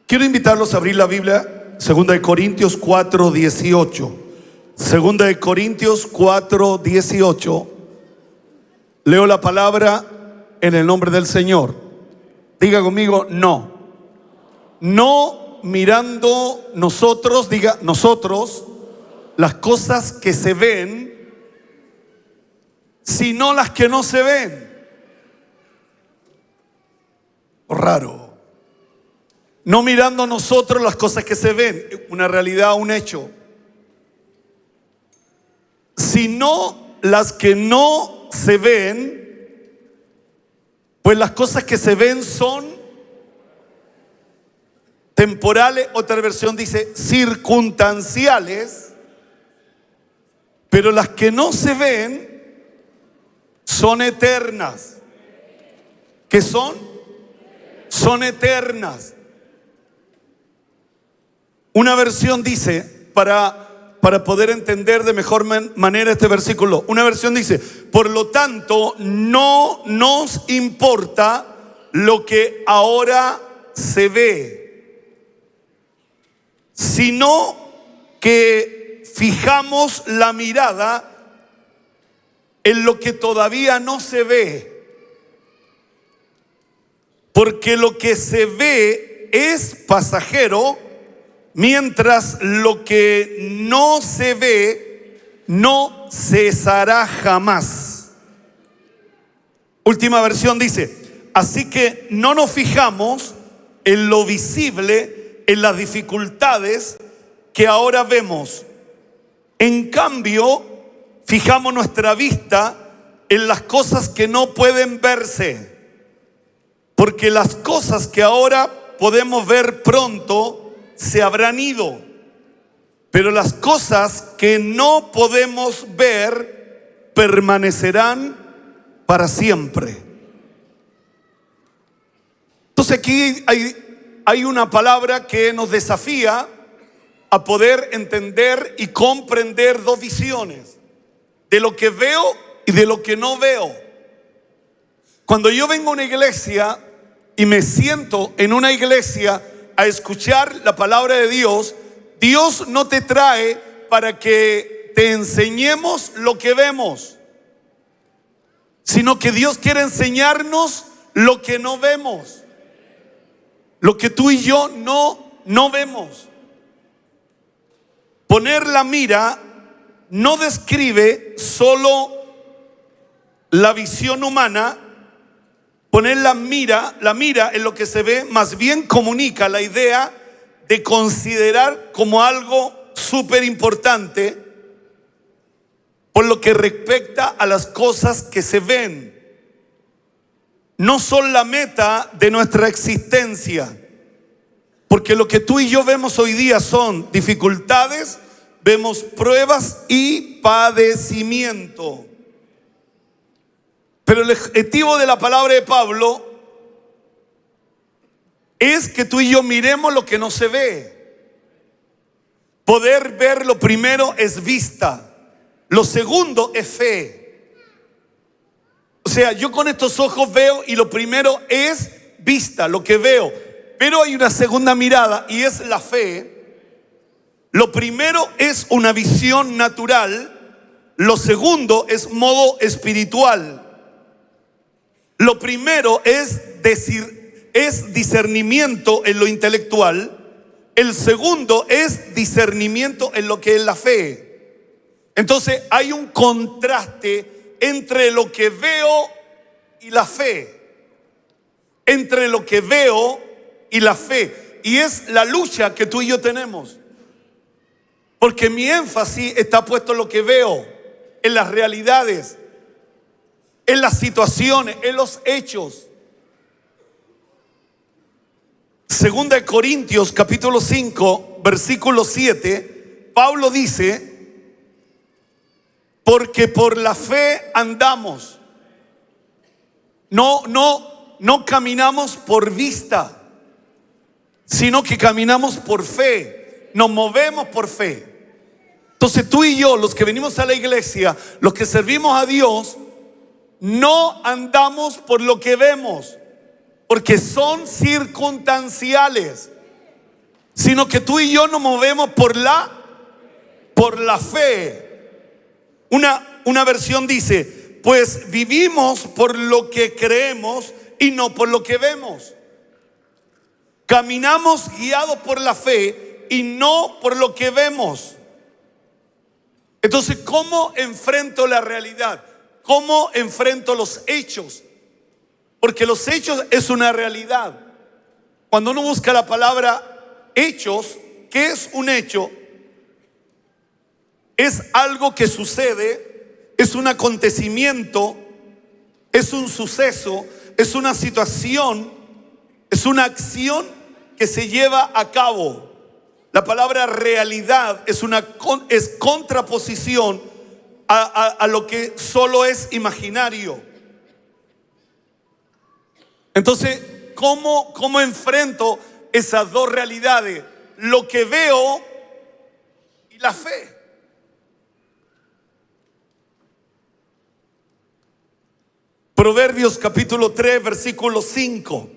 Quiero invitarlos a abrir la Biblia, 2 Corintios 4:18. 2 Corintios 4:18. Leo la palabra en el nombre del Señor. Diga conmigo, no. No mirando nosotros, diga nosotros, las cosas que se ven, sino las que no se ven. Raro. No mirando nosotros las cosas que se ven, una realidad, un hecho, sino las que no se ven, pues las cosas que se ven son temporales. Otra versión dice circunstanciales, pero las que no se ven son eternas. ¿Qué son? Son eternas. Una versión dice, para poder entender de mejor manera este versículo, una versión dice: por lo tanto, no nos importa lo que ahora se ve, sino que fijamos la mirada en lo que todavía no se ve, porque lo que se ve es pasajero, mientras lo que no se ve no cesará jamás. Última versión dice: así que no nos fijamos en lo visible, en las dificultades que ahora vemos. En cambio, fijamos nuestra vista en las cosas que no pueden verse, porque las cosas que ahora podemos ver pronto se habrán ido, pero las cosas que no podemos ver permanecerán para siempre. Entonces aquí hay una palabra que nos desafía a poder entender y comprender dos visiones, de lo que veo y de lo que no veo. Cuando yo vengo a una iglesia y me siento en una iglesia a escuchar la palabra de Dios, Dios no te trae para que te enseñemos lo que vemos, sino que Dios quiere enseñarnos lo que no vemos, lo que tú y yo no vemos. Poner la mira no describe solo la visión humana. Poner la mira en lo que se ve, más bien comunica la idea de considerar como algo súper importante por lo que respecta a las cosas que se ven. No son la meta de nuestra existencia, porque lo que tú y yo vemos hoy día son dificultades, vemos pruebas y padecimiento. Pero el objetivo de la palabra de Pablo es que tú y yo miremos lo que no se ve. Poder ver, lo primero es vista, lo segundo es fe. O sea, yo con estos ojos veo y lo primero es vista, lo que veo. Pero hay una segunda mirada y es la fe. Lo primero es una visión natural, lo segundo es modo espiritual. Lo primero es discernimiento en lo intelectual. El segundo es discernimiento en lo que es la fe. Entonces hay un contraste entre lo que veo y la fe. Entre lo que veo y la fe. Y es la lucha que tú y yo tenemos. Porque mi énfasis está puesto en lo que veo, en las realidades, en las situaciones, en los hechos. 2 Corintios capítulo 5 versículo 7, Pablo dice: porque por la fe andamos. No caminamos por vista, sino que caminamos por fe. Nos movemos por fe. Entonces tú y yo, los que venimos a la iglesia, los que servimos a Dios, no andamos por lo que vemos, porque son circunstanciales. sino que tú y yo nos movemos por la fe. Una versión dice, pues vivimos por lo que creemos y no por lo que vemos. Caminamos guiados por la fe y no por lo que vemos. Entonces, ¿cómo enfrento la realidad? ¿Cómo enfrento los hechos? Porque los hechos es una realidad. Cuando uno busca la palabra hechos, ¿qué es un hecho? Es algo que sucede, es un acontecimiento, es un suceso, es una situación, es una acción que se lleva a cabo. La palabra realidad es contraposición a lo que solo es imaginario. Entonces, ¿cómo enfrento esas dos realidades? Lo que veo y la fe. Proverbios capítulo 3, versículo 5.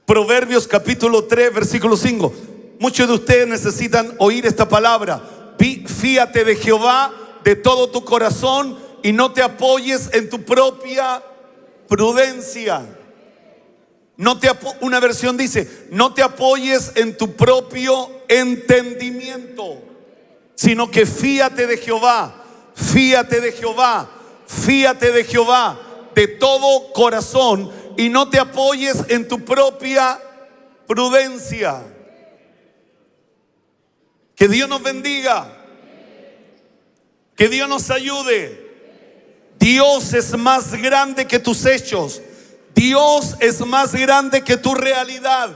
Proverbios capítulo 3, versículo 5. Muchos de ustedes necesitan oír esta palabra. Fíate de Jehová de todo tu corazón y no te apoyes en tu propia prudencia. Una versión dice, no te apoyes en tu propio entendimiento, sino que fíate de Jehová, fíate de Jehová, fíate de Jehová de todo corazón y no te apoyes en tu propia prudencia. Que Dios nos bendiga. Que Dios nos ayude. Dios es más grande que tus hechos. Dios es más grande que tu realidad.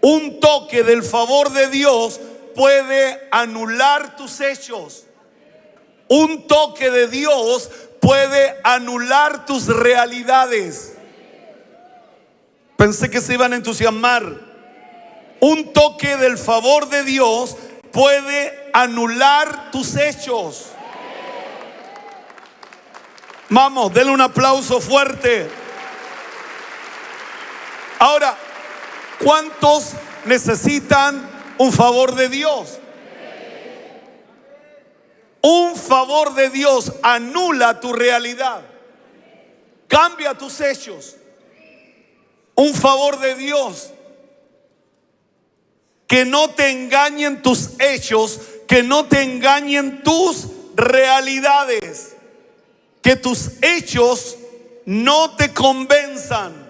Un toque del favor de Dios puede anular tus hechos. Un toque de Dios puede anular tus realidades. Pensé que se iban a entusiasmar. Un toque del favor de Dios puede anular tus hechos. Vamos, denle un aplauso fuerte. Ahora, ¿cuántos necesitan un favor de Dios? Un favor de Dios anula tu realidad, cambia tus hechos. Un favor de Dios, que no te engañen tus hechos, que no te engañen tus realidades, que tus hechos no te convenzan.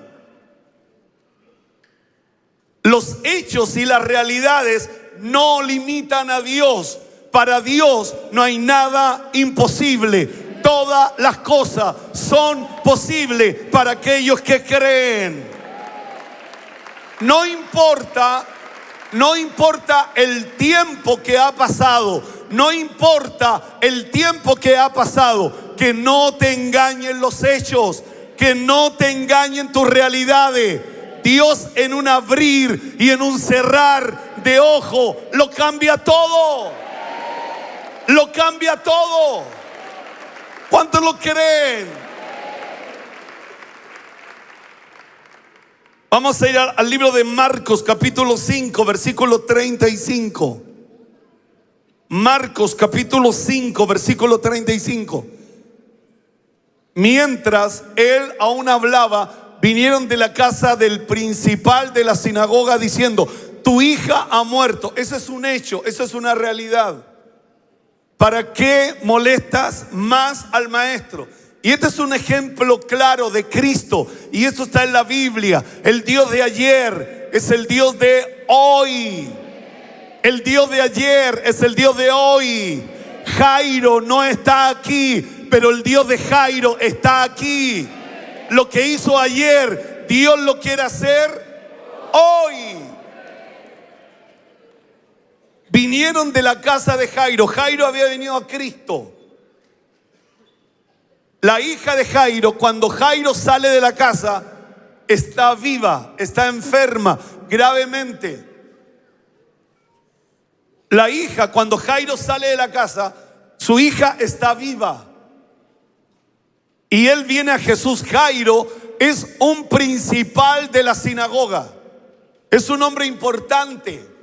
Los hechos y las realidades no limitan a Dios. Para Dios no hay nada imposible. Todas las cosas son posibles para aquellos que creen. No importa el tiempo que ha pasado, no importa el tiempo que ha pasado, que no te engañen los hechos, que no te engañen tus realidades. Dios en un abrir y en un cerrar de ojo lo cambia todo. Lo cambia todo. ¿Cuántos lo creen? Vamos a ir al libro de Marcos capítulo 5 versículo 35. Marcos capítulo 5 versículo 35. Mientras él aún hablaba, vinieron de la casa del principal de la sinagoga diciendo, tu hija ha muerto. Ese es un hecho, eso es una realidad. ¿Para qué molestas más al maestro? Y este es un ejemplo claro de Cristo. Y esto está en la Biblia. El Dios de ayer es el Dios de hoy. El Dios de ayer es el Dios de hoy. Jairo no está aquí, pero el Dios de Jairo está aquí. Lo que hizo ayer, Dios lo quiere hacer hoy. Vinieron de la casa de Jairo. Jairo había venido a Cristo. La hija de Jairo, cuando Jairo sale de la casa, está viva, está enferma gravemente. La hija, cuando Jairo sale de la casa, su hija está viva. Y él viene a Jesús. Jairo es un principal de la sinagoga. Es un hombre importante.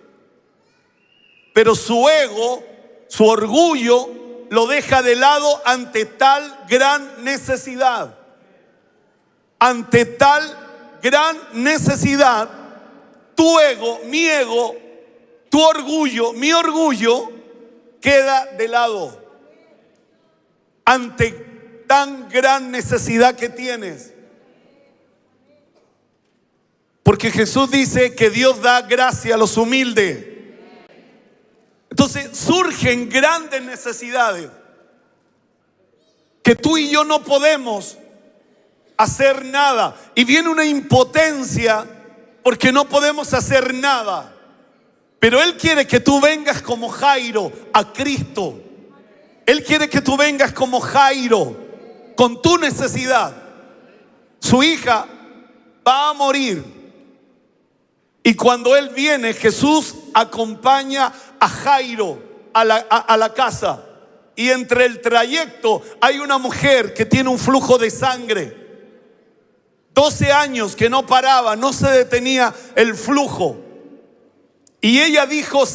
pero su ego, su orgullo, lo deja de lado ante tal gran necesidad. Ante tal gran necesidad, tu ego, tu orgullo, mi orgullo, queda de lado. Ante tan gran necesidad que tienes. Porque Jesús dice que Dios da gracia a los humildes. Entonces surgen grandes necesidades que tú y yo no podemos hacer nada. Y viene una impotencia porque no podemos hacer nada. Pero Él quiere que tú vengas como Jairo a Cristo. Él quiere que tú vengas como Jairo con tu necesidad. Su hija va a morir. Y cuando Él viene, Jesús acompaña a Jairo a la casa. Y entre el trayecto hay una mujer que tiene un flujo de sangre. 12 años que no paraba, no se detenía el flujo. Y ella dijo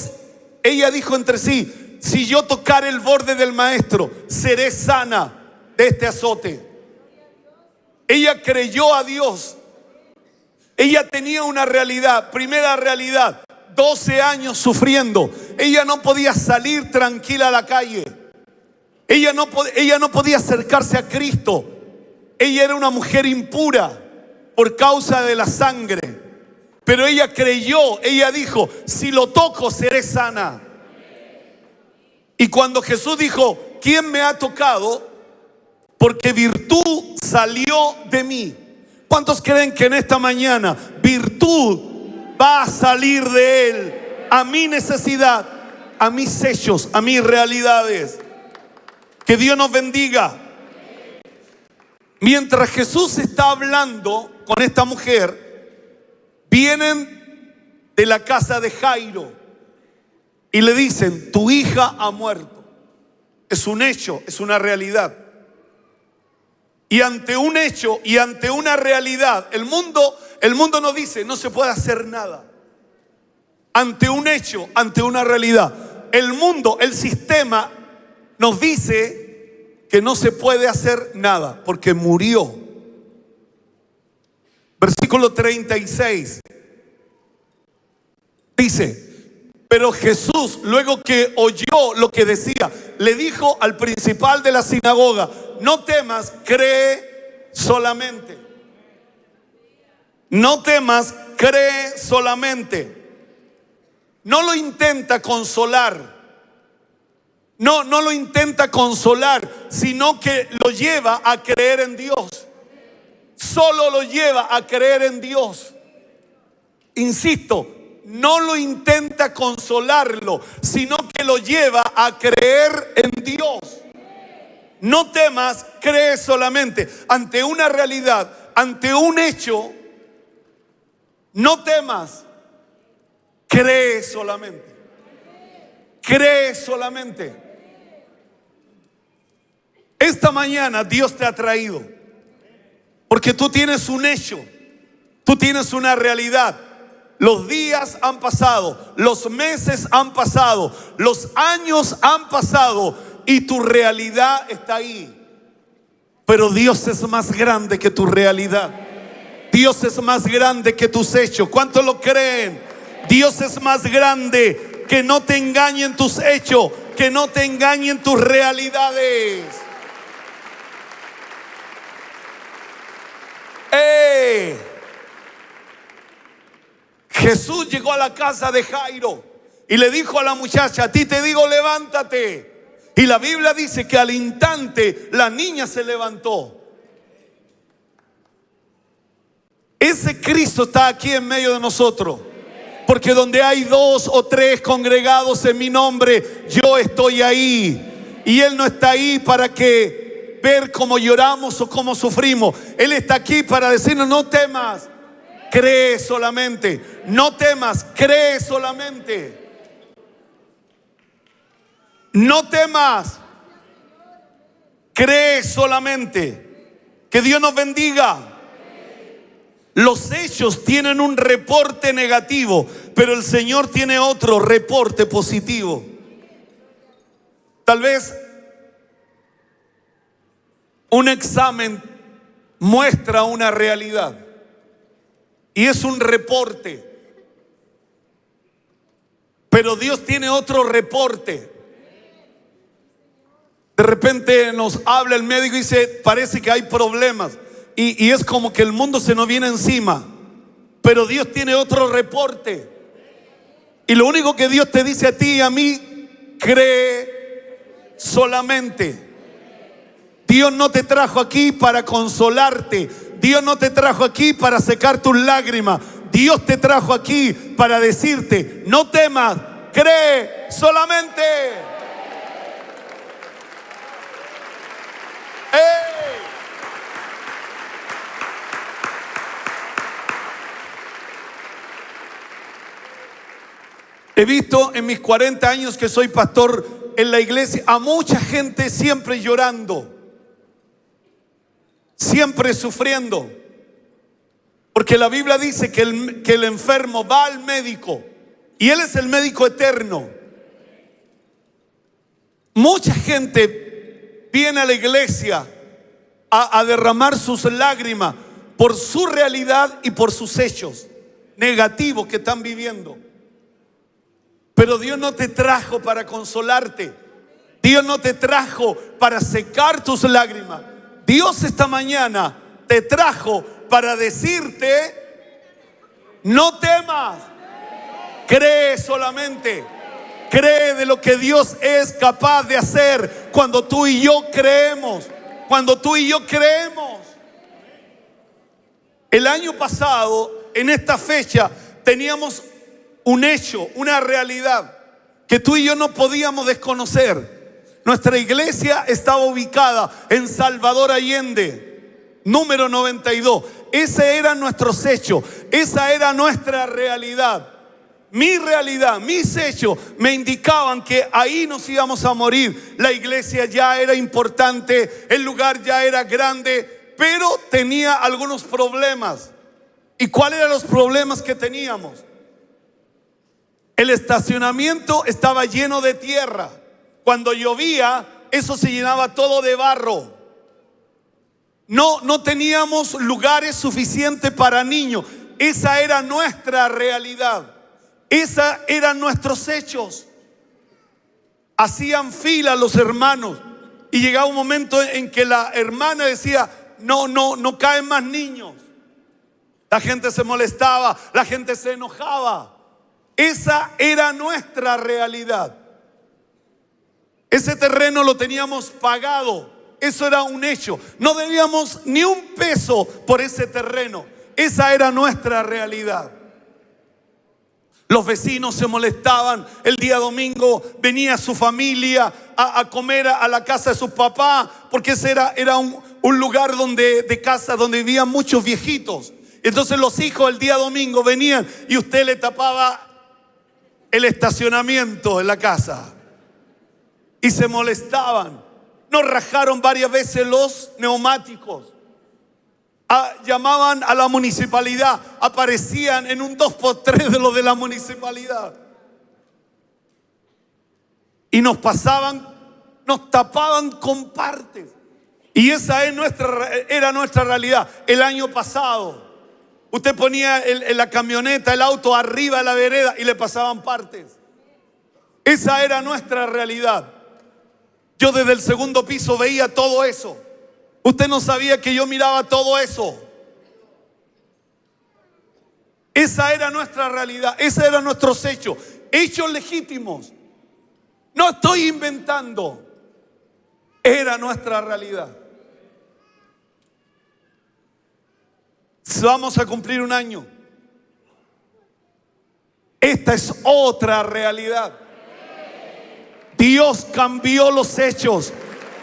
entre sí: si yo tocar el borde del Maestro, seré sana de este azote. Ella creyó a Dios. Ella tenía una realidad, primera realidad, 12 años sufriendo. Ella no podía salir tranquila a la calle. Ella no podía acercarse a Cristo. Ella era una mujer impura por causa de la sangre. Pero ella creyó, ella dijo: si lo toco seré sana. Y cuando Jesús dijo: ¿quién me ha tocado? Porque virtud salió de mí. ¿Cuántos creen que en esta mañana virtud va a salir de Él a mi necesidad, a mis hechos, a mis realidades? Que Dios nos bendiga. Mientras Jesús está hablando con esta mujer, vienen de la casa de Jairo y le dicen: tu hija ha muerto. Es un hecho, es una realidad. Y ante un hecho y ante una realidad, el mundo nos dice: no se puede hacer nada. Ante un hecho, ante una realidad, el mundo, el sistema nos dice que no se puede hacer nada porque murió. Versículo 36 dice: pero Jesús, luego que oyó lo que decía, le dijo al principal de la sinagoga: no temas, cree solamente. No temas, cree solamente. No lo intenta consolar. No lo intenta consolar, sino que lo lleva a creer en Dios. Solo lo lleva a creer en Dios. Insisto, no lo intenta consolarlo, sino que lo lleva a creer en Dios. No temas, cree solamente. Ante una realidad, ante un hecho, no temas, cree solamente. Cree solamente. Esta mañana Dios te ha traído porque tú tienes un hecho, tú tienes una realidad. Los días han pasado, los meses han pasado, los años han pasado y tu realidad está ahí. Pero Dios es más grande que tu realidad. Dios es más grande que tus hechos. ¿Cuántos lo creen? Dios es más grande. Que no te engañen tus hechos, que no te engañen tus realidades. Jesús llegó a la casa de Jairo y le dijo a la muchacha: a ti te digo, levántate. Y la Biblia dice que al instante la niña se levantó. Ese Cristo está aquí en medio de nosotros. Porque donde hay 2 o 3 congregados en mi nombre, yo estoy ahí. Y Él no está ahí para que ver cómo lloramos o cómo sufrimos. Él está aquí para decirnos: no temas, cree solamente. No temas, cree solamente. No temas, cree solamente. Que Dios nos bendiga. Los hechos tienen un reporte negativo, pero el Señor tiene otro reporte positivo. Tal vez un examen muestra una realidad y es un reporte, pero Dios tiene otro reporte. De repente nos habla el médico y dice, parece que hay problemas, y es como que el mundo se nos viene encima, pero Dios tiene otro reporte. Y lo único que Dios te dice a ti y a mí: cree solamente. Dios no te trajo aquí para consolarte. Dios no te trajo aquí para secar tus lágrimas. Dios te trajo aquí para decirte: no temas, cree solamente. ¡Ey! He visto en mis 40 años que soy pastor en la iglesia a mucha gente siempre llorando, siempre sufriendo, porque la Biblia dice que el enfermo va al médico y Él es el médico eterno. Mucha gente viene a la iglesia a derramar sus lágrimas por su realidad y por sus hechos negativos que están viviendo. Pero Dios no te trajo para consolarte. Dios no te trajo para secar tus lágrimas. Dios esta mañana te trajo para decirte: no temas, cree solamente. Cree de lo que Dios es capaz de hacer cuando tú y yo creemos. Cuando tú y yo creemos. El año pasado, en esta fecha, teníamos un hecho, una realidad que tú y yo no podíamos desconocer. Nuestra iglesia estaba ubicada en Salvador Allende, número 92. Ese era nuestro hecho, esa era nuestra realidad. Mi realidad, mis hechos me indicaban que ahí nos íbamos a morir. La iglesia ya era importante, el lugar ya era grande, pero tenía algunos problemas. ¿Y cuáles eran los problemas que teníamos? El estacionamiento estaba lleno de tierra. Cuando llovía, eso se llenaba todo de barro. No teníamos lugares suficientes para niños. Esa era nuestra realidad. Esa eran nuestros hechos. Hacían fila los hermanos y llegaba un momento en que la hermana decía: no caen más niños. La gente se molestaba, la gente se enojaba. Esa era nuestra realidad. Ese terreno lo teníamos pagado. Eso era un hecho. No debíamos ni un peso por ese terreno. Esa era nuestra realidad. Los vecinos se molestaban. El día domingo venía su familia a comer a la casa de sus papás, porque ese era un lugar de casa donde vivían muchos viejitos. Entonces los hijos el día domingo venían y usted le tapaba el estacionamiento en la casa y se molestaban. Nos rajaron varias veces los neumáticos. Llamaban a la municipalidad, aparecían en un 2x3 de lo de la municipalidad y nos tapaban con partes. Y esa era nuestra realidad. El año pasado usted ponía la camioneta, el auto arriba de la vereda y le pasaban partes. Esa era nuestra realidad. Yo desde el segundo piso veía todo eso. Usted no sabía que yo miraba todo eso. Esa era nuestra realidad. Ese era nuestros hechos. Hechos legítimos. No estoy inventando. Era nuestra realidad. Vamos a cumplir un año. Esta es otra realidad. Dios cambió los hechos.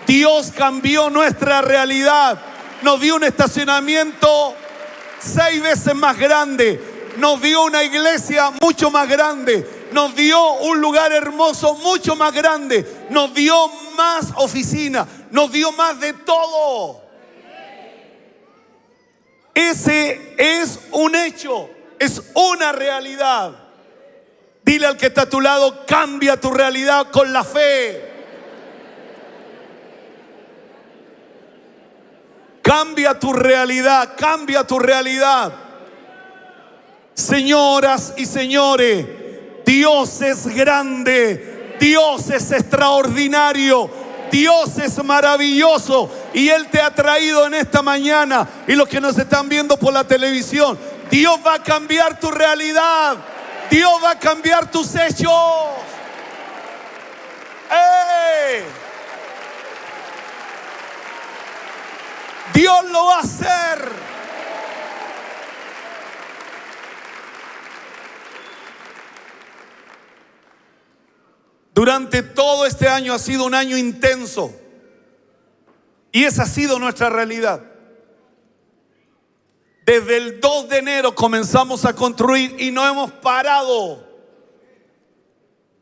Dios cambió nuestra realidad. Nos dio un estacionamiento 6 veces más grande. Nos dio una iglesia mucho más grande. Nos dio un lugar hermoso mucho más grande. Nos dio más oficina. Nos dio más de todo. Ese es un hecho, es una realidad. Dile al que está a tu lado: cambia tu realidad con la fe. Cambia tu realidad, cambia tu realidad. Señoras y señores, Dios es grande, Dios es extraordinario, Dios es maravilloso, y Él te ha traído en esta mañana. Y los que nos están viendo por la televisión, Dios va a cambiar tu realidad, Dios va a cambiar tus hechos. ¡Ey! Dios lo va a hacer. Durante todo este año ha sido un año intenso, y esa ha sido nuestra realidad. Desde el 2 de enero comenzamos a construir y no hemos parado.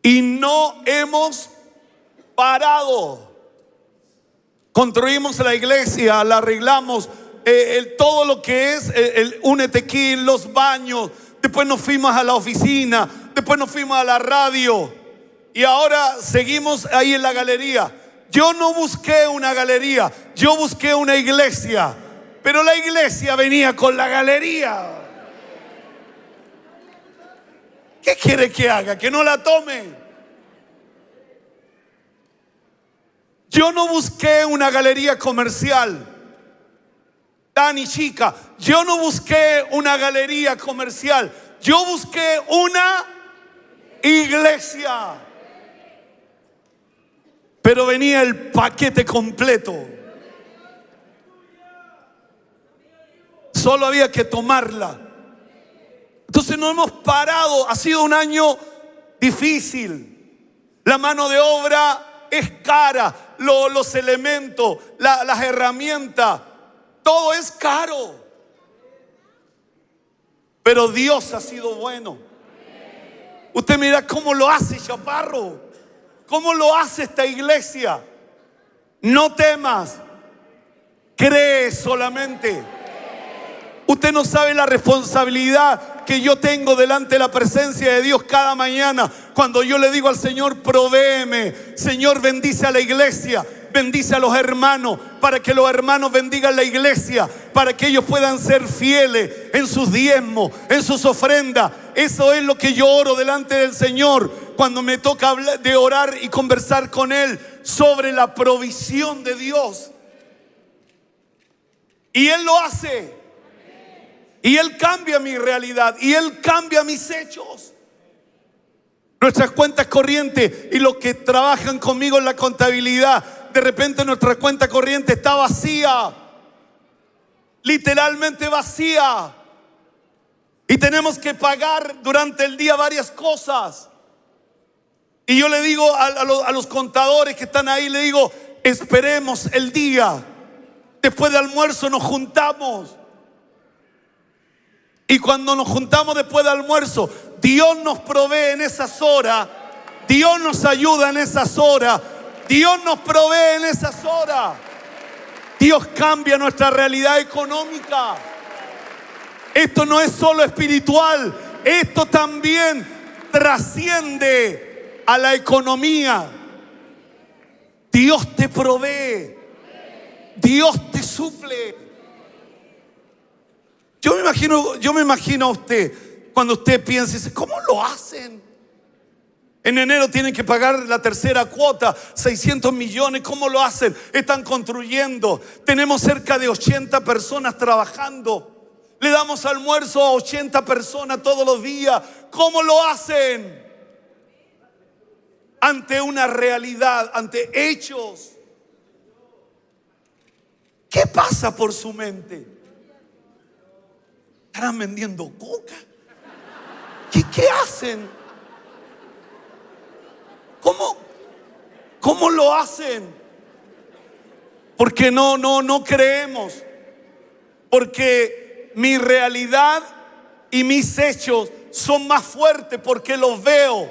Y no hemos parado. Construimos la iglesia, la arreglamos, todo lo que es el Únete Aquí, los baños. Después nos fuimos a la oficina, después nos fuimos a la radio, y ahora seguimos ahí en la galería. Yo no busqué una galería, yo busqué una iglesia, pero la iglesia venía con la galería. ¿Qué quiere que haga? ¿Que no la tome? Yo no busqué una galería comercial tan y chica. Yo no busqué una galería comercial. Yo busqué una iglesia. Pero venía el paquete completo. Solo había que tomarla. Entonces no hemos parado. Ha sido un año difícil. La mano de obra es cara. Los elementos, las herramientas, todo es caro. Pero Dios ha sido bueno. Usted mira cómo lo hace Chaparro, cómo lo hace esta iglesia. No temas, cree solamente. Usted no sabe la responsabilidad que yo tengo delante de la presencia de Dios cada mañana, cuando yo le digo al Señor: provéeme, Señor, bendice a la iglesia, bendice a los hermanos, para que los hermanos bendigan la iglesia, para que ellos puedan ser fieles en sus diezmos, en sus ofrendas. Eso es lo que yo oro delante del Señor cuando me toca hablar, de orar y conversar con Él sobre la provisión de Dios. Y Él lo hace. Y Él cambia mi realidad, y Él cambia mis hechos. Nuestras cuentas corrientes, y los que trabajan conmigo en la contabilidad, de repente nuestra cuenta corriente está vacía, literalmente vacía, y tenemos que pagar durante el día varias cosas. Y yo le digo a los contadores que están ahí, le digo: esperemos el día, después de almuerzo nos juntamos. Y cuando nos juntamos después de almuerzo, Dios nos provee en esas horas, Dios nos ayuda en esas horas, Dios nos provee en esas horas. Dios cambia nuestra realidad económica. Esto no es solo espiritual, esto también trasciende a la economía. Dios te provee, Dios te suple. Yo me imagino a usted, cuando usted piensa y dice: ¿cómo lo hacen? En enero tienen que pagar la tercera cuota, 600 millones. ¿Cómo lo hacen? Están construyendo. Tenemos cerca de 80 personas trabajando. Le damos almuerzo a 80 personas todos los días. ¿Cómo lo hacen? Ante una realidad, ante hechos. ¿Qué pasa por su mente? ¿Estarán vendiendo coca? ¿Qué hacen? ¿Cómo lo hacen? Porque no creemos. Porque mi realidad y mis hechos son más fuertes, porque los veo,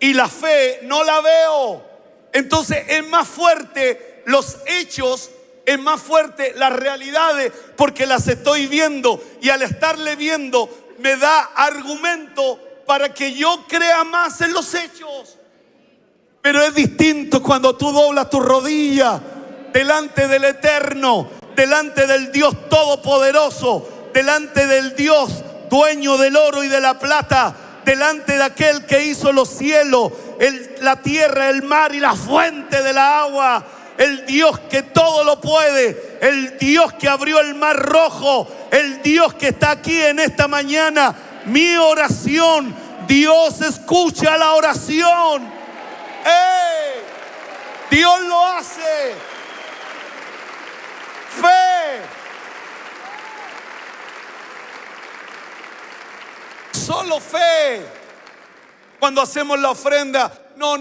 y la fe no la veo. Entonces es más fuerte los hechos es más fuerte las realidades porque las estoy viendo, y al estarle viendo me da argumento para que yo crea más en los hechos. Pero es distinto cuando tú doblas tu rodilla delante del Eterno, delante del Dios Todopoderoso, delante del Dios dueño del oro y de la plata, delante de aquel que hizo los cielos, la tierra, el mar y la fuente de la agua, el Dios que todo lo puede, el Dios que abrió el mar rojo, el Dios que está aquí en esta mañana. Mi oración, Dios escucha la oración. ¡Ey! Dios lo hace. Fe. Solo fe. Cuando hacemos la ofrenda, no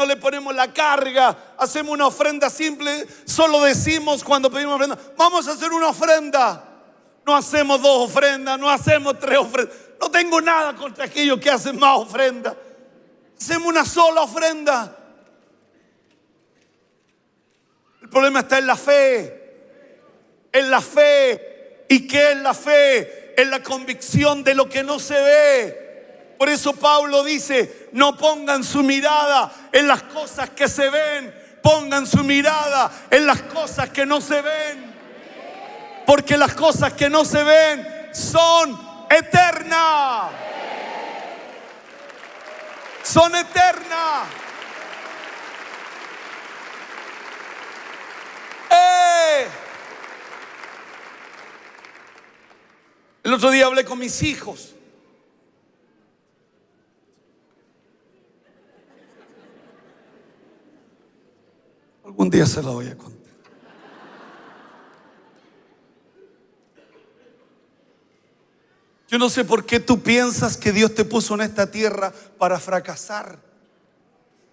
le ponemos la carga. Hacemos una ofrenda simple. Solo decimos cuando pedimos ofrenda: vamos a hacer una ofrenda. No hacemos 2 ofrendas, no hacemos 3 ofrendas. No tengo nada contra aquellos que hacen más ofrendas. Hacemos una sola ofrenda. El problema está en la fe. En la fe. ¿Y qué es la fe? En la convicción de lo que no se ve. Por eso Pablo dice: no pongan su mirada en las cosas que se ven, pongan su mirada en las cosas que no se ven. Porque las cosas que no se ven son eternas. Son eternas. El otro día hablé con mis hijos. Algún día se la voy a contar. Yo no sé por qué tú piensas que Dios te puso en esta tierra para fracasar.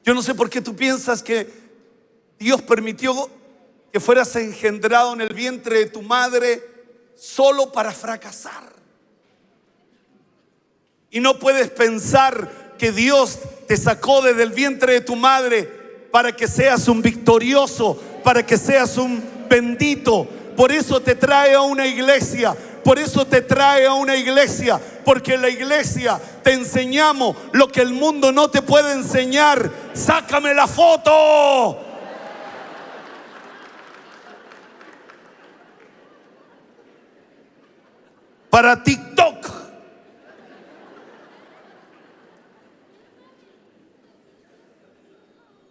Yo no sé por qué tú piensas que Dios permitió que fueras engendrado en el vientre de tu madre solo para fracasar. Y no puedes pensar que Dios te sacó desde el vientre de tu madre para que seas un victorioso, para que seas un bendito. Por eso te trae a una iglesia. Por eso te trae a una iglesia, porque en la iglesia te enseñamos lo que el mundo no te puede enseñar. ¡Sácame la foto! Para TikTok.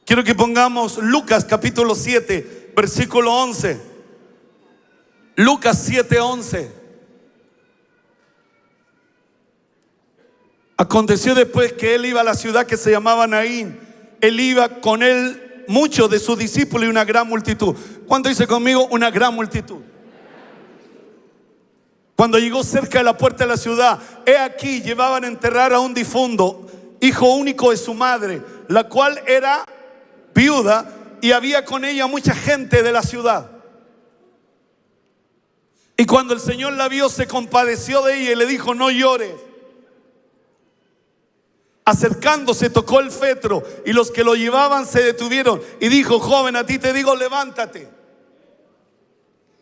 Quiero que pongamos Lucas capítulo 7, versículo 11. Lucas 7:11. Aconteció después que él iba a la ciudad que se llamaba Naín. Él iba con él muchos de sus discípulos y una gran multitud. ¿Cuánto dice conmigo? Una gran multitud. Cuando llegó cerca de la puerta de la ciudad, he aquí llevaban a enterrar a un difunto, hijo único de su madre, la cual era viuda, y había con ella mucha gente de la ciudad. Y cuando el Señor la vio, se compadeció de ella y le dijo: no llores. Acercándose, tocó el féretro, y los que lo llevaban se detuvieron, y dijo: joven, a ti te digo, levántate.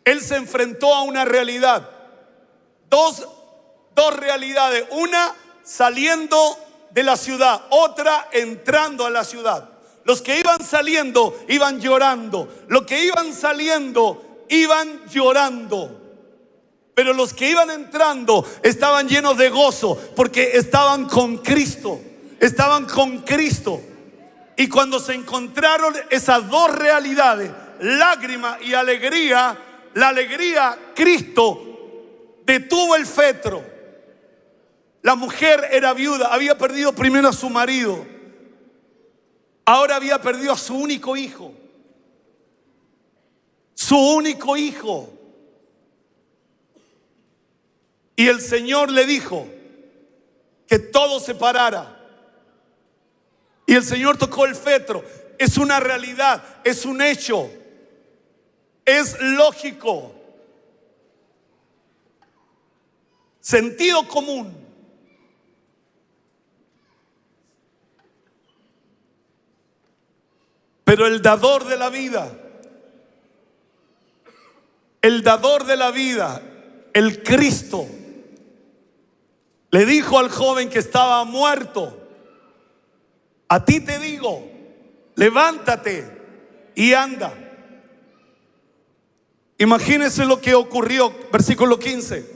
Él se enfrentó a una realidad. Dos realidades. Una saliendo de la ciudad, otra entrando a la ciudad. Los que iban saliendo iban llorando. Los que iban saliendo iban llorando. Pero los que iban entrando estaban llenos de gozo, porque estaban con Cristo. Estaban con Cristo. Y cuando se encontraron esas dos realidades, lágrima y alegría, la alegría, Cristo detuvo el féretro. La mujer era viuda, había perdido primero a su marido, ahora había perdido a su único hijo. Su único hijo. Y el Señor le dijo que todo se parara. Y el Señor tocó el féretro. Es una realidad, es un hecho, es lógico, sentido común. Pero el dador de la vida el dador de la vida, el Cristo, le dijo al joven que estaba muerto: a ti te digo, levántate y anda. Imagínense lo que ocurrió, versículo 15.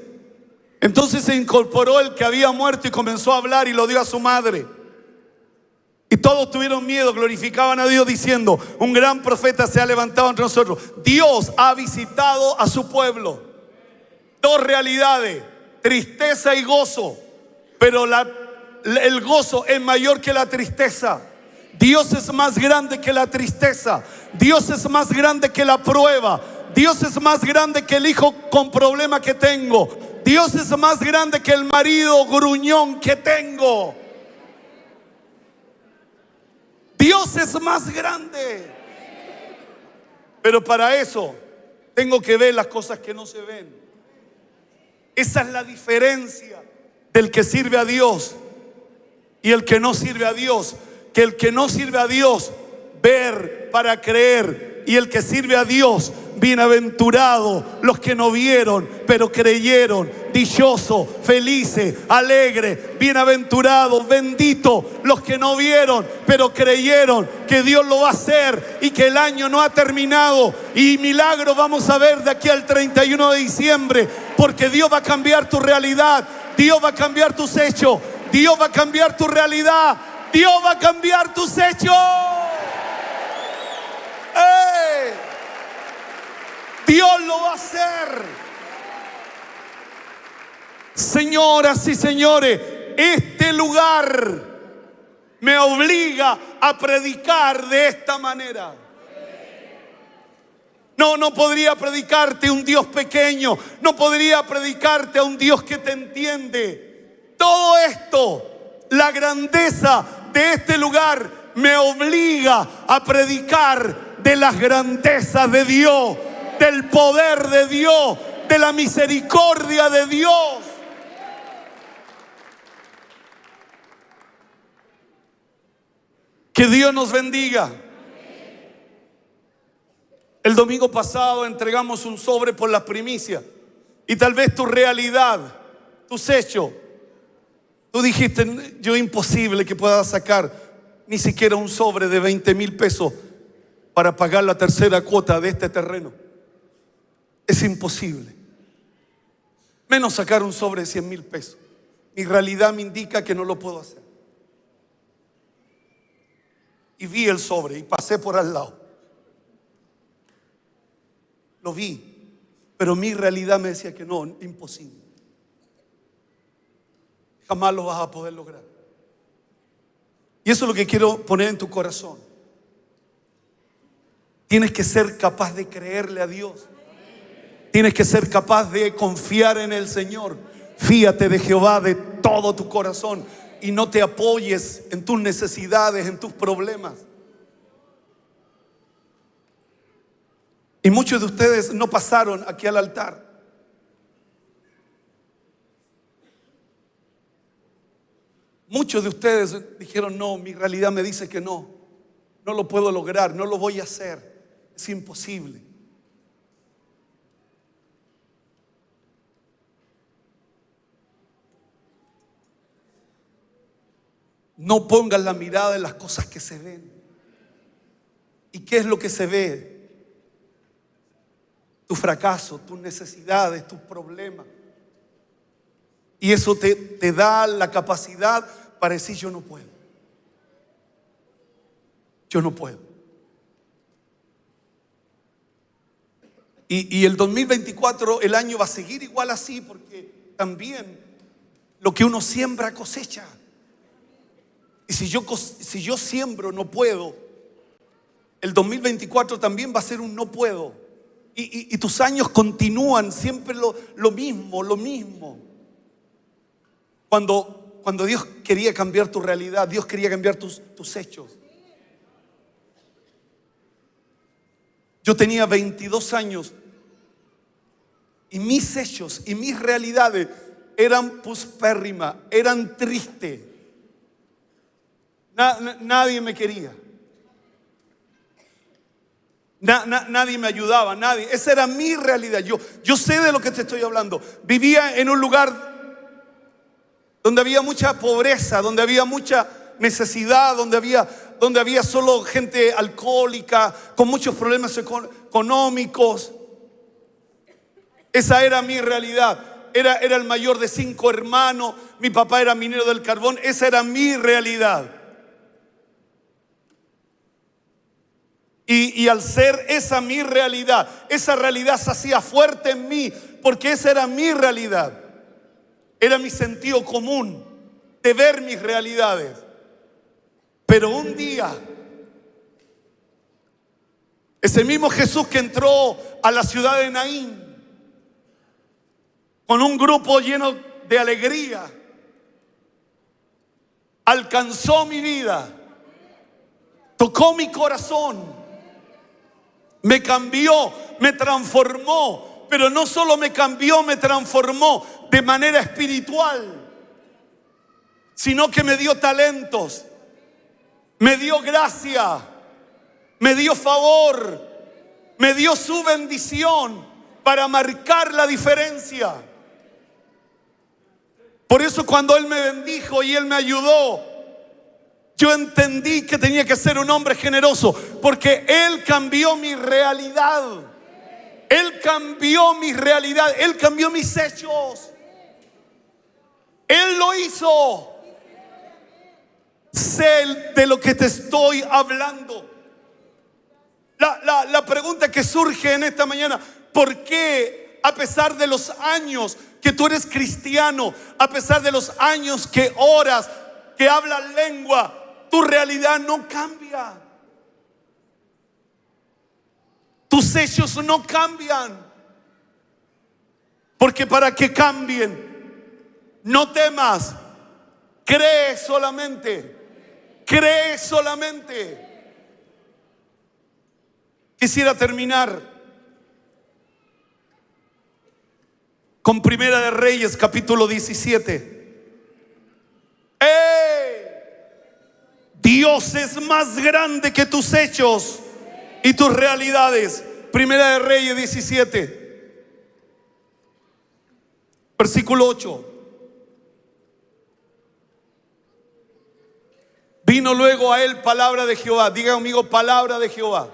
Entonces se incorporó el que había muerto y comenzó a hablar y lo dio a su madre. Y todos tuvieron miedo, glorificaban a Dios diciendo: un gran profeta se ha levantado entre nosotros. Dios ha visitado a su pueblo. Dos realidades: tristeza y gozo. Pero el gozo es mayor que la tristeza. Dios es más grande que la tristeza. Dios es más grande que la prueba. Dios es más grande que el hijo con problema que tengo. Dios es más grande que el marido gruñón que tengo. Dios es más grande. Pero para eso tengo que ver las cosas que no se ven. Esa es la diferencia del que sirve a Dios y el que no sirve a Dios. Que el que no sirve a Dios, ver para creer. Y el que sirve a Dios, bienaventurado los que no vieron pero creyeron. Dichoso, felices, alegre, bienaventurado, bendito los que no vieron pero creyeron que Dios lo va a hacer y que el año no ha terminado. Y milagros vamos a ver de aquí al 31 de diciembre, porque Dios va a cambiar tu realidad. Dios va a cambiar tus hechos. Dios va a cambiar tu realidad. Dios va a cambiar tus hechos. ¡Ey! Dios lo va a hacer. Señoras y señores, este lugar me obliga a predicar de esta manera. No podría predicarte un Dios pequeño. No podría predicarte a un Dios que te entiende. Todo esto, la grandeza de este lugar, me obliga a predicar de las grandezas de Dios, del poder de Dios, de la misericordia de Dios. Que Dios nos bendiga. El domingo pasado entregamos un sobre por las primicias. Y tal vez tu realidad, tus hechos, tú dijiste: yo imposible que pueda sacar ni siquiera un sobre de 20,000 pesos para pagar la tercera cuota de este terreno. Es imposible. Menos sacar un sobre de 100,000 pesos. Mi realidad me indica que no lo puedo hacer. Y vi el sobre y pasé por al lado. Lo vi, pero mi realidad me decía que no, imposible. Jamás lo vas a poder lograr. Y eso es lo que quiero poner en tu corazón. Tienes que ser capaz de creerle a Dios. Tienes que ser capaz de confiar en el Señor. Fíate de Jehová de todo tu corazón y no te apoyes en tus necesidades, en tus problemas. Y muchos de ustedes no pasaron aquí al altar. Muchos de ustedes dijeron: no, mi realidad me dice que no lo puedo lograr, no lo voy a hacer, es imposible. No pongas la mirada en las cosas que se ven. ¿Y qué es lo que se ve? Tu fracaso, tus necesidades, tus problemas. Y eso te da la capacidad para decir: yo no puedo. Yo no puedo. Y el 2024, el año va a seguir igual así, porque también lo que uno siembra cosecha. Y si yo siembro no puedo, el 2024 también va a ser un no puedo. Y tus años continúan siempre lo mismo. Cuando Dios quería cambiar tu realidad, Dios quería cambiar tus hechos. Yo tenía 22 años y mis hechos y mis realidades eran puspérrimas, eran tristes. Nadie me quería. Nadie me ayudaba, nadie. Esa era mi realidad. Yo sé de lo que te estoy hablando. Vivía en un lugar donde había mucha pobreza, donde había mucha necesidad, donde había solo gente alcohólica, con muchos problemas económicos. Esa era mi realidad. Era el mayor de 5 hermanos. Mi papá era minero del carbón. Esa era mi realidad. Y al ser esa mi realidad, esa realidad se hacía fuerte en mí, porque esa era mi realidad. Era mi sentido común de ver mis realidades. Pero un día, ese mismo Jesús que entró a la ciudad de Naín con un grupo lleno de alegría, alcanzó mi vida, tocó mi corazón, me cambió, me transformó. Pero no solo me cambió, me transformó de manera espiritual, sino que me dio talentos, me dio gracia, me dio favor, me dio su bendición para marcar la diferencia. Por eso cuando Él me bendijo y Él me ayudó, yo entendí que tenía que ser un hombre generoso, porque Él cambió mi realidad. Él cambió mi realidad. Él cambió mis hechos. Él lo hizo. Sé de lo que te estoy hablando. La pregunta que surge en esta mañana: ¿por qué, a pesar de los años que tú eres cristiano, a pesar de los años que oras, que hablas lengua, tu realidad no cambia? Tus hechos no cambian. Porque para que cambien, no temas, cree solamente, cree solamente. Quisiera terminar con Primera de Reyes, capítulo 17. Dios es más grande que tus hechos y tus realidades. Primera de Reyes 17, versículo 8. Vino luego a él palabra de Jehová. Diga conmigo: palabra de Jehová.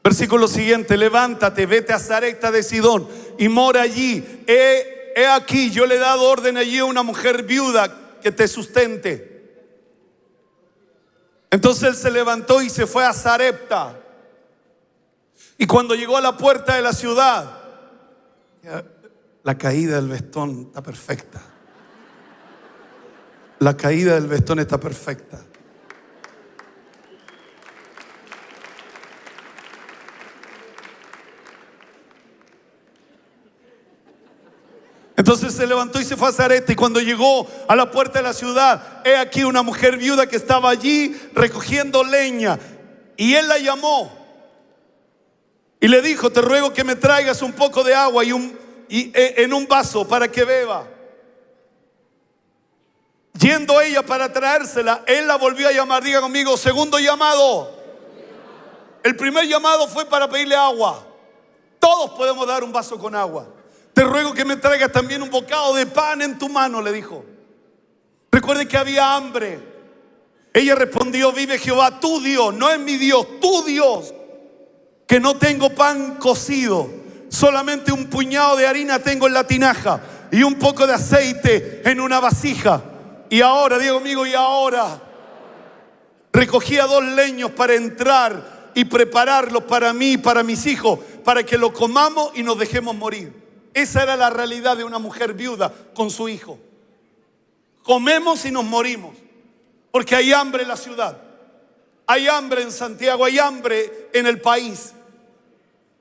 Versículo siguiente: levántate, vete a Sarepta de Sidón y mora allí. He aquí, yo le he dado orden allí a una mujer viuda que te sustente. Entonces él se levantó y se fue a Sarepta. Y cuando llegó a la puerta de la ciudad, la caída del vestón está perfecta. La caída del vestón está perfecta. Entonces se levantó y se fue a Sarepta. Y cuando llegó a la puerta de la ciudad, he aquí una mujer viuda que estaba allí recogiendo leña. Y él la llamó y le dijo: te ruego que me traigas un poco de agua en un vaso para que beba. Yendo ella para traérsela, él la volvió a llamar. Diga conmigo: segundo llamado. El primer llamado fue para pedirle agua. Todos podemos dar un vaso con agua. Te ruego que me traigas también un bocado de pan en tu mano, le dijo. Recuerde que había hambre. Ella respondió: vive Jehová, tu Dios, no es mi Dios, tu Dios, que no tengo pan cocido, solamente un puñado de harina tengo en la tinaja y un poco de aceite en una vasija. Y ahora, diga conmigo, y ahora recogía 2 leños para entrar y prepararlos para mí y para mis hijos, para que lo comamos y nos dejemos morir. Esa era la realidad de una mujer viuda con su hijo. Comemos y nos morimos, porque hay hambre en la ciudad, hay hambre en Santiago, hay hambre en el país.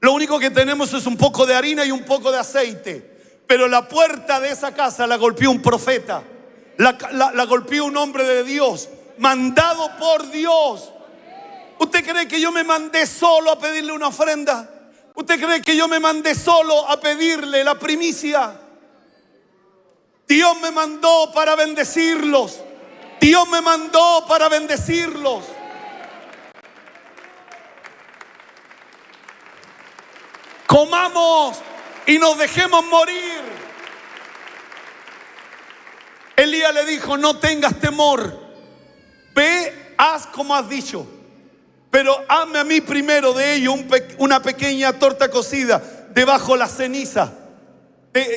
Lo único que tenemos es un poco de harina y un poco de aceite. Pero la puerta de esa casa la golpeó un profeta, la golpeó un hombre de Dios, mandado por Dios. ¿Usted cree que yo me mandé solo a pedirle una ofrenda? ¿Usted cree que yo me mandé solo a pedirle la primicia? Dios me mandó para bendecirlos. Dios me mandó para bendecirlos. comamos y nos dejemos morir. Elías le dijo: no tengas temor, ve, haz como has dicho, pero hazme a mí primero de ello una pequeña torta cocida debajo de la ceniza,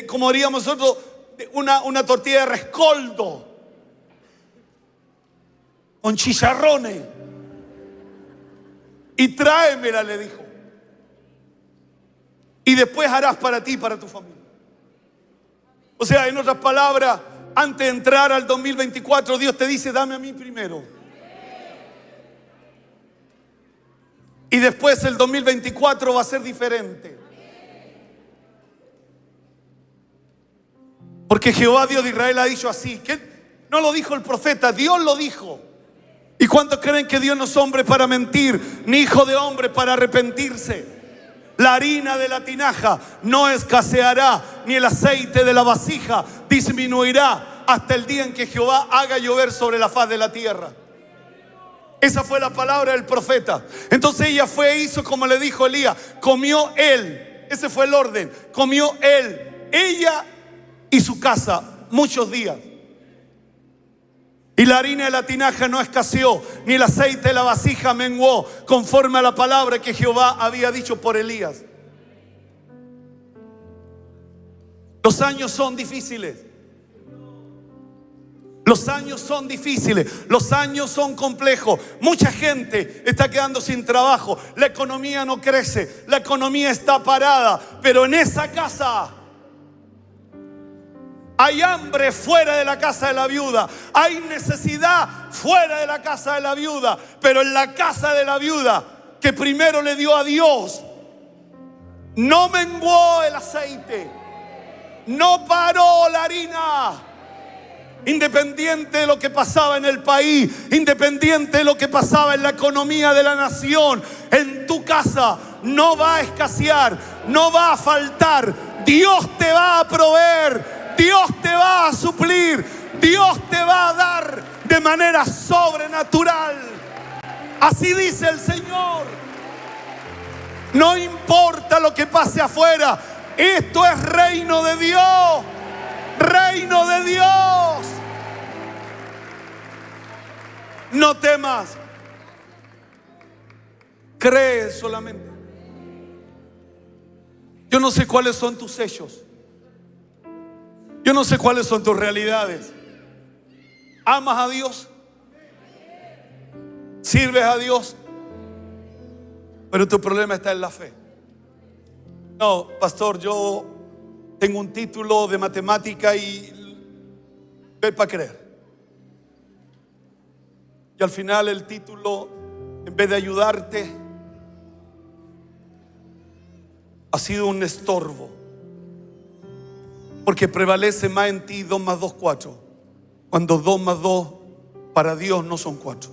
como diríamos nosotros, una tortilla de rescoldo con chicharrones, y tráemela, le dijo, y después harás para ti y para tu familia. O sea, en otras palabras, antes de entrar al 2024, Dios te dice: dame a mí primero, y después el 2024 va a ser diferente. Porque Jehová, Dios de Israel, ha dicho así. Que no lo dijo el profeta, Dios lo dijo. ¿Y cuántos creen que Dios no es hombre para mentir, ni hijo de hombre para arrepentirse? La harina de la tinaja no escaseará, ni el aceite de la vasija disminuirá, hasta el día en que Jehová haga llover sobre la faz de la tierra. Esa fue la palabra del profeta. Entonces ella fue e hizo como le dijo Elías. Comió él, ese fue el orden. Comió él, ella y su casa muchos días. Y la harina de la tinaja no escaseó, ni el aceite de la vasija menguó, conforme a la palabra que Jehová había dicho por Elías. Los años son difíciles. Los años son difíciles, los años son complejos. Mucha gente está quedando sin trabajo, la economía no crece, la economía está parada. Pero en esa casa hay hambre fuera de la casa de la viuda, hay necesidad fuera de la casa de la viuda. Pero en la casa de la viuda, que primero le dio a Dios, no menguó el aceite, no paró la harina. Independiente de lo que pasaba en el país, independiente de lo que pasaba en la economía de la nación, en tu casa no va a escasear, no va a faltar. Dios te va a proveer, Dios te va a suplir, Dios te va a dar de manera sobrenatural. Así dice el Señor. No importa lo que pase afuera, esto es reino de Dios. Reino de Dios. No temas, cree solamente. Yo no sé cuáles son tus hechos, yo no sé cuáles son tus realidades. ¿Amas a Dios? ¿Sirves a Dios? Pero tu problema está en la fe. No, pastor, yo tengo un título de matemática y ver para creer. Y al final el título, en vez de ayudarte, ha sido un estorbo. Porque prevalece más en ti 2 más 2, 4. Cuando 2 más 2 para Dios no son 4.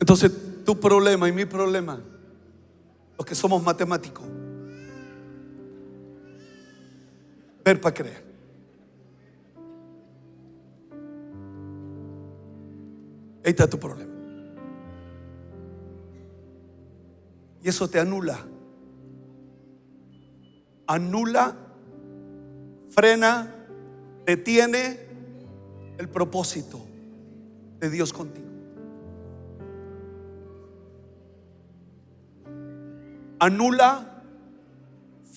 Entonces tu problema y mi problema, los que somos matemáticos, ver para creer. Ahí está tu problema. Y eso te anula. Anula, frena, detiene el propósito de Dios contigo. Anula,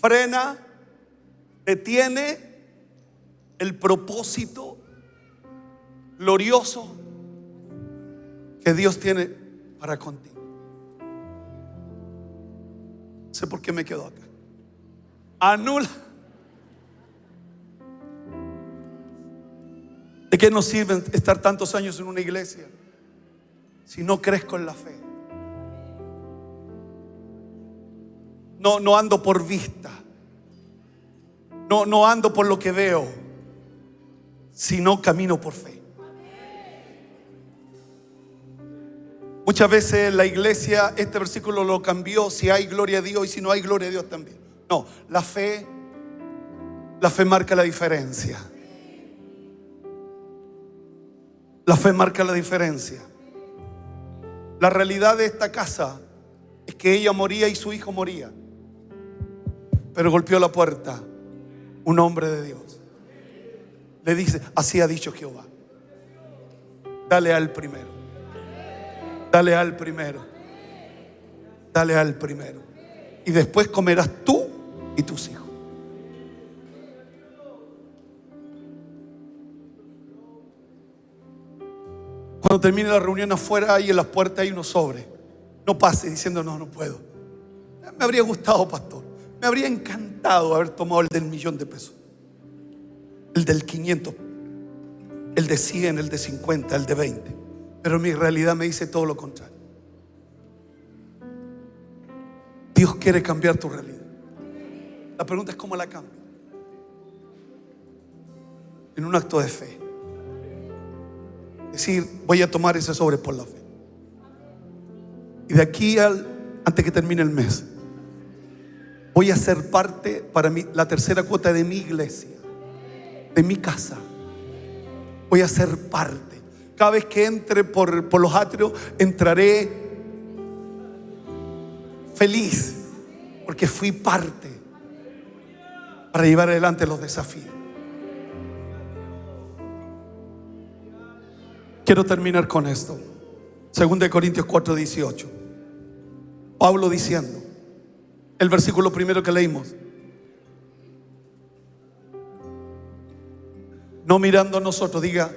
frena, detiene el propósito glorioso que Dios tiene para contigo. No sé por qué me quedo acá. Anula. ¿De qué nos sirve estar tantos años en una iglesia si no crezco en la fe? No ando por vista. No ando por lo que veo, sino camino por fe. Muchas veces la iglesia este versículo lo cambió: si hay gloria a Dios y si no hay gloria a Dios también. No, la fe marca la diferencia. La fe marca la diferencia. La realidad de esta casa es que ella moría y su hijo moría. Pero golpeó la puerta un hombre de Dios. Le dice: así ha dicho Jehová, dale al primero, dale al primero, dale al primero, y después comerás tú y tus hijos. Cuando termine la reunión afuera, ahí en las puertas hay unos sobres. No pase diciendo: no puedo. Me habría gustado, pastor. Me habría encantado haber tomado el del $1.000.000, el del 500, el de 100, el de 50, el de 20. Pero mi realidad me dice todo lo contrario. Dios quiere cambiar tu realidad. La pregunta es: ¿cómo la cambia? En un acto de fe. Decir: voy a tomar ese sobre por la fe. Y de aquí antes que termine el mes, voy a ser parte para mí, la tercera cuota de mi iglesia, de mi casa. Voy a ser parte. Cada vez que entre por los atrios, entraré feliz, porque fui parte para llevar adelante los desafíos. Quiero terminar con esto. 2 Corintios 4:18. Pablo diciendo, el versículo primero que leímos: no mirando a nosotros, diga,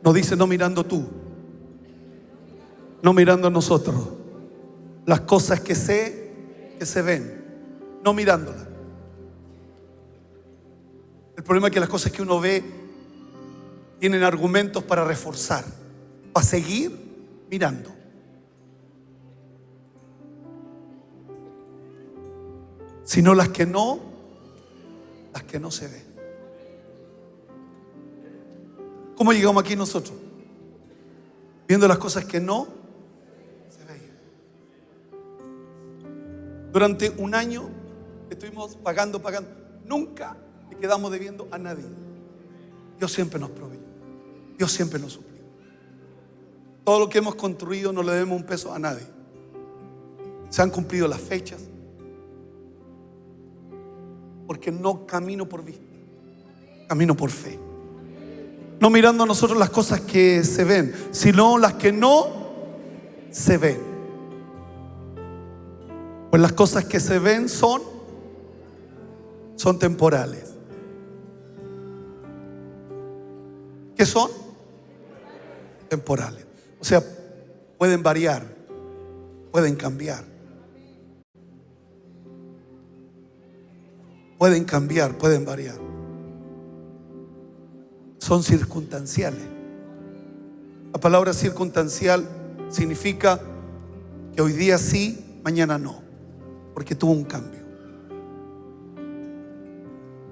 no dice no mirando tú, no mirando a nosotros, las cosas que se ven, no mirándolas. El problema es que las cosas que uno ve tienen argumentos para reforzar, para seguir mirando. Sino las que no se ven. ¿Cómo llegamos aquí nosotros? Viendo las cosas que no se veían. Durante un año estuvimos pagando. Nunca le quedamos debiendo a nadie. Dios siempre nos proveyó. Dios siempre nos suplió. Todo lo que hemos construido no le debemos un peso a nadie. Se han cumplido las fechas. Porque no camino por vista, camino por fe. No mirando a nosotros las cosas que se ven, sino las que no se ven. Pues las cosas que se ven son temporales. ¿Qué son? Temporales. O sea, pueden variar, pueden cambiar. Pueden cambiar, pueden variar. Son circunstanciales. La palabra circunstancial significa que hoy día sí, mañana no, porque tuvo un cambio.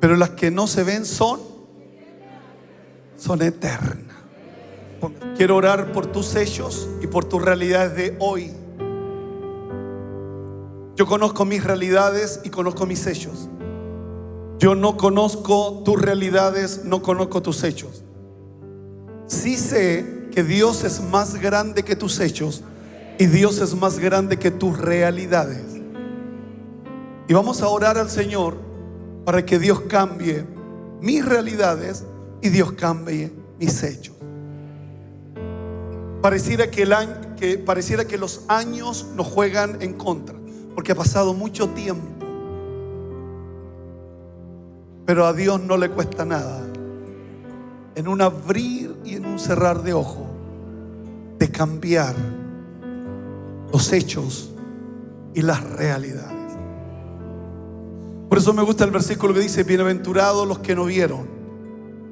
Pero las que no se ven son eternas. Quiero orar por tus hechos y por tus realidades de hoy. Yo conozco mis realidades y conozco mis hechos. Yo no conozco tus realidades, no conozco tus hechos. Sí sé que Dios es más grande que tus hechos y Dios es más grande que tus realidades. Y vamos a orar al Señor para que Dios cambie mis realidades y Dios cambie mis hechos. Pareciera que los años nos juegan en contra, porque ha pasado mucho tiempo. Pero a Dios no le cuesta nada, en un abrir y en un cerrar de ojo, de cambiar los hechos y las realidades. Por eso me gusta el versículo que dice: bienaventurados los que no vieron,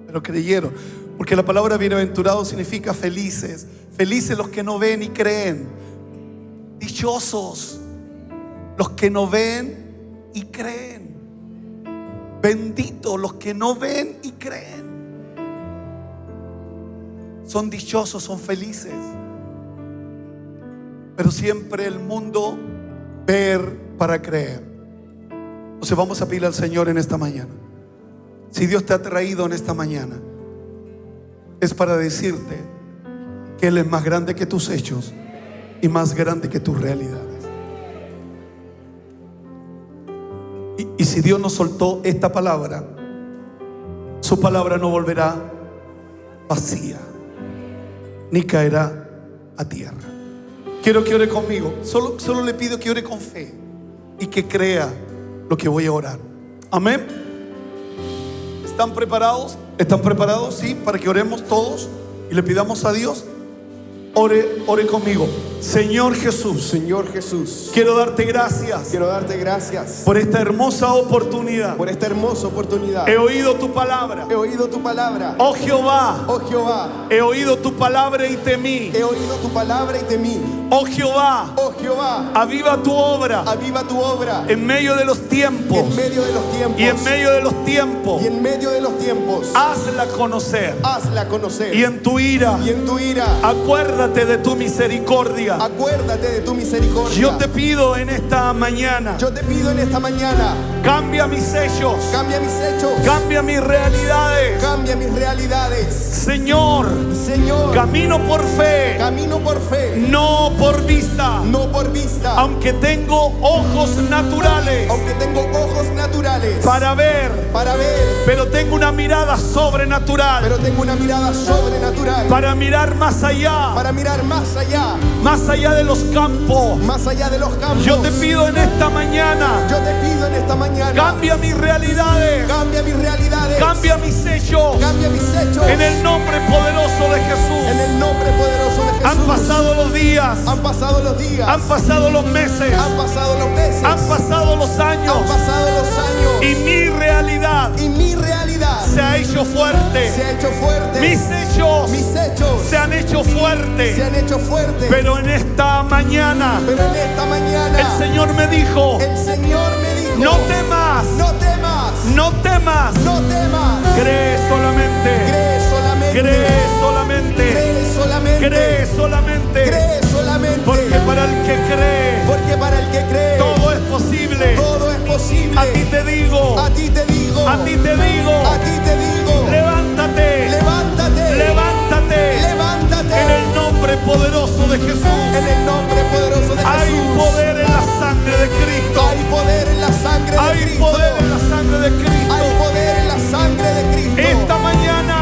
pero creyeron. Porque la palabra bienaventurado significa felices. Felices los que no ven y creen. Dichosos los que no ven y creen. Benditos los que no ven y creen. Son dichosos, son felices. Pero siempre el mundo ver para creer. Entonces vamos a pedir al Señor en esta mañana. Si Dios te ha traído en esta mañana, es para decirte que Él es más grande que tus hechos y más grande que tus realidades. Y si Dios nos soltó esta palabra, su palabra no volverá vacía, ni caerá a tierra. Quiero que ore conmigo. Solo le pido que ore con fe y que crea lo que voy a orar. Amén. ¿Están preparados? ¿Están preparados? Sí, para que oremos todos y le pidamos a Dios. Ore conmigo. Señor Jesús, Señor Jesús, quiero darte gracias por esta hermosa oportunidad. He oído tu palabra. He oído tu palabra. Oh Jehová, Oh Jehová, he oído tu palabra y temí. he oído tu palabra y temí. Oh Jehová, Oh Jehová, aviva tu obra aviva tu obra en medio de los tiempos. en medio de los tiempos. Y en medio de los tiempos, Y en medio de los tiempos, hazla conocer. hazla conocer. Y en tu ira, Y en tu ira, acuérdate de tu misericordia. acuérdate de tu misericordia. Yo te pido en esta mañana, Yo te pido en esta mañana, cambia mis hechos, cambia mis hechos, cambia mis realidades. cambia mis realidades. Señor, Señor, camino por fe, camino por fe, no por vista. no por vista. Aunque tengo ojos naturales Aunque tengo ojos naturales para ver, pero tengo una mirada sobrenatural pero tengo una mirada sobrenatural para mirar más allá, para mirar más allá de los campos. más allá de los campos. Yo te pido en esta mañana, Yo te pido en esta mañana, cambia mis realidades, cambia mis realidades, cambia mis hechos, cambia mis hechos, en el nombre poderoso de en Jesús. el nombre poderoso de Jesús. Han pasado los días, Han pasado los días, han pasado los meses, han pasado los meses, han pasado los años, han pasado los años, y mi realidad y mi realidad se ha hecho fuerte. se ha hecho fuerte. Mis hechos Mis hechos se han hecho se fuertes. han hecho fuertes. Pero en esta mañana Pero en esta mañana el Señor me dijo, el Señor me dijo: no temas, no temas, no temas. no temas. Cree solamente, Cree solamente, cree solamente, cree solamente, cree solamente. cree solamente. Porque para el que cree, Porque para el que cree, todo es posible. todo es posible. A ti te digo, A ti te digo, a ti te digo, a ti te digo, levántate, levántate, levántate. levántate. En el nombre poderoso de Jesús. En el nombre poderoso de Hay Jesús. poder en la sangre de Cristo. Hay poder en la sangre de Hay Cristo. poder en la sangre de Cristo. Hay poder en la sangre de Cristo. Esta mañana,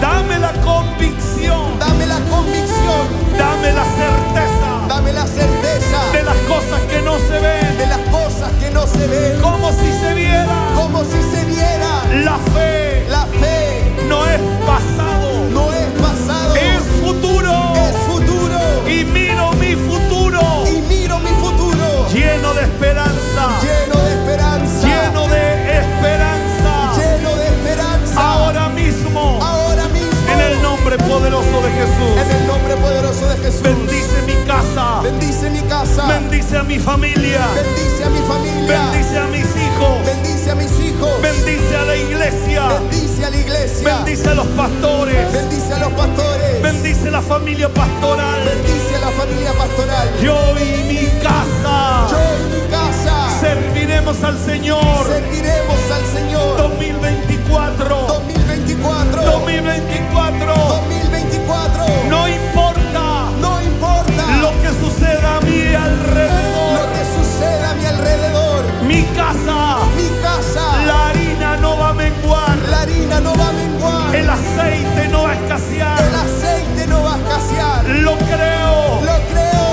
dame la convicción, dame la convicción, dame la certeza dame la certeza de las cosas que no se ven, de las cosas que no se ven, como si se viera. como si se viera. La fe La fe no es pasado, no es pasado, es futuro. es futuro. Y miro mi futuro Y miro mi futuro lleno de esperanza, lleno de esperanza, lleno de esperanza. lleno de esperanza. Ahora mismo, Ahora mismo, en el nombre poderoso de Jesús. en el nombre poderoso de Jesús. Bendice mi casa, Bendice mi casa, bendice a mi familia, bendice a mi familia, bendice a mis hijos, bendice a mis hijos, bendice a la iglesia, bendice a la iglesia, bendice a los pastores, bendice a los pastores, bendice la familia pastoral. bendice a la familia pastoral. Yo y mi casa Yo en mi casa serviremos al Señor. serviremos al Señor. 2024, 2024, 2024. 2024. No importa No importa lo que suceda a mi lo alrededor. que suceda a mi alrededor. Mi casa, Mi casa, la harina no va a menguar, la harina no va a menguar, el aceite no va a escasear. el aceite no va a escasear. Lo creo, Lo creo,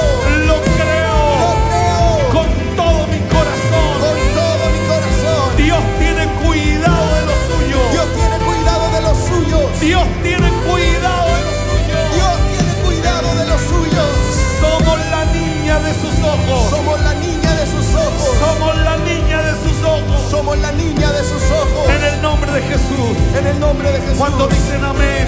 lo creo lo creo con todo mi corazón. con todo mi corazón. Dios tiene cuidado de los suyos. Dios tiene cuidado de los suyos. Dios tiene cuidado de los suyos. Dios tiene cuidado de los suyos. Somos la niña de sus ojos. Somos la niña de sus ojos. Somos la niña de sus ojos. Somos la niña de sus ojos. En el nombre de Jesús. En el nombre de Jesús. ¿Cuántos dicen amén?